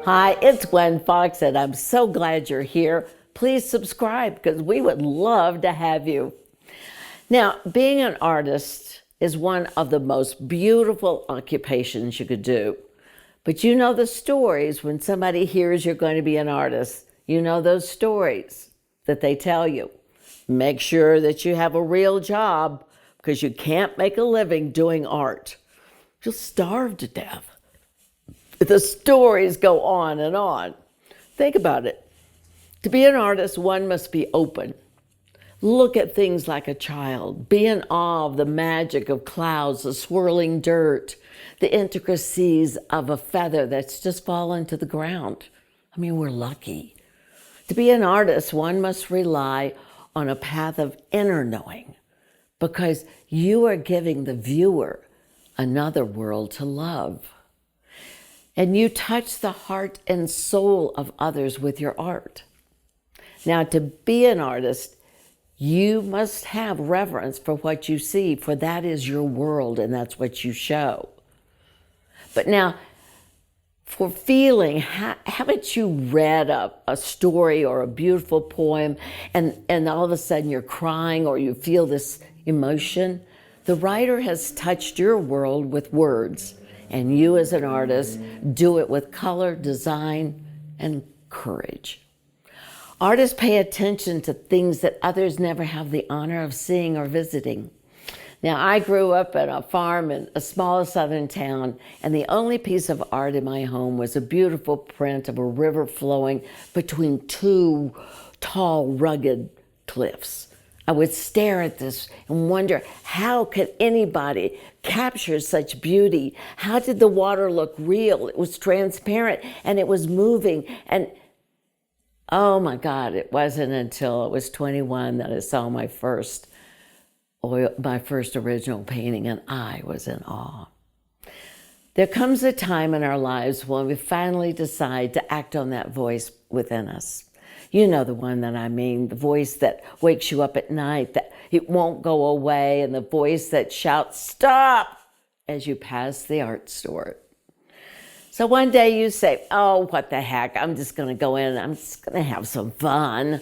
Hi, it's Gwen Fox, and I'm so glad you're here. Please subscribe because we would love to have you. Now, being an artist is one of the most beautiful occupations you could do. But you know the stories when somebody hears you're going to be an artist. You know those stories that they tell you. Make sure that you have a real job because you can't make a living doing art. You'll starve to death. The stories go on and on. Think about it. To be an artist, one must be open. Look at things like a child. Be in awe of the magic of clouds, the swirling dirt, the intricacies of a feather that's just fallen to the ground. I mean, we're lucky. To be an artist, one must rely on a path of inner knowing because you are giving the viewer another world to love. And you touch the heart and soul of others with your art. Now, to be an artist, you must have reverence for what you see, for that is your world and that's what you show. But now, for feeling, haven't you read a story or a beautiful poem and all of a sudden you're crying or you feel this emotion? The writer has touched your world with words. And you as an artist do it with color, design, and courage. Artists pay attention to things that others never have the honor of seeing or visiting. Now, I grew up at a farm in a small southern town, and the only piece of art in my home was a beautiful print of a river flowing between two tall, rugged cliffs. I would stare at this and wonder, how could anybody capture such beauty? How did the water look real? It was transparent and it was moving. And oh my God, it wasn't until I was 21 that I saw my first original painting, and I was in awe. There comes a time in our lives when we finally decide to act on that voice within us. You know the one that I mean, the voice that wakes you up at night, that it won't go away, and the voice that shouts, "Stop!" as you pass the art store. So one day you say, "Oh, what the heck, I'm just going to go in and I'm just going to have some fun."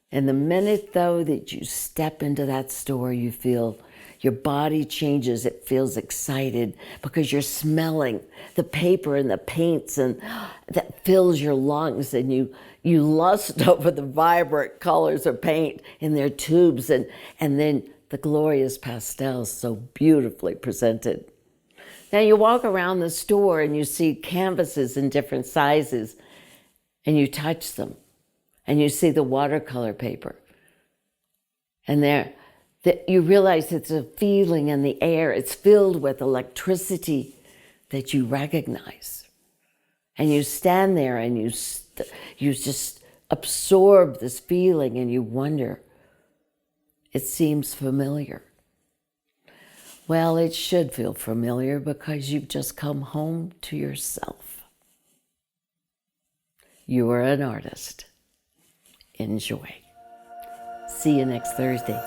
And the minute, though, that you step into that store, you feel your body changes. It feels excited because you're smelling the paper and the paints, and that fills your lungs, and you lust over the vibrant colors of paint in their tubes, and then the glorious pastels so beautifully presented. Now you walk around the store and you see canvases in different sizes, and you touch them, and you see the watercolor paper, and that you realize it's a feeling in the air. It's filled with electricity that you recognize. And you stand there and you just absorb this feeling and you wonder, it seems familiar. Well, it should feel familiar because you've just come home to yourself. You are an artist. Enjoy. See you next Thursday.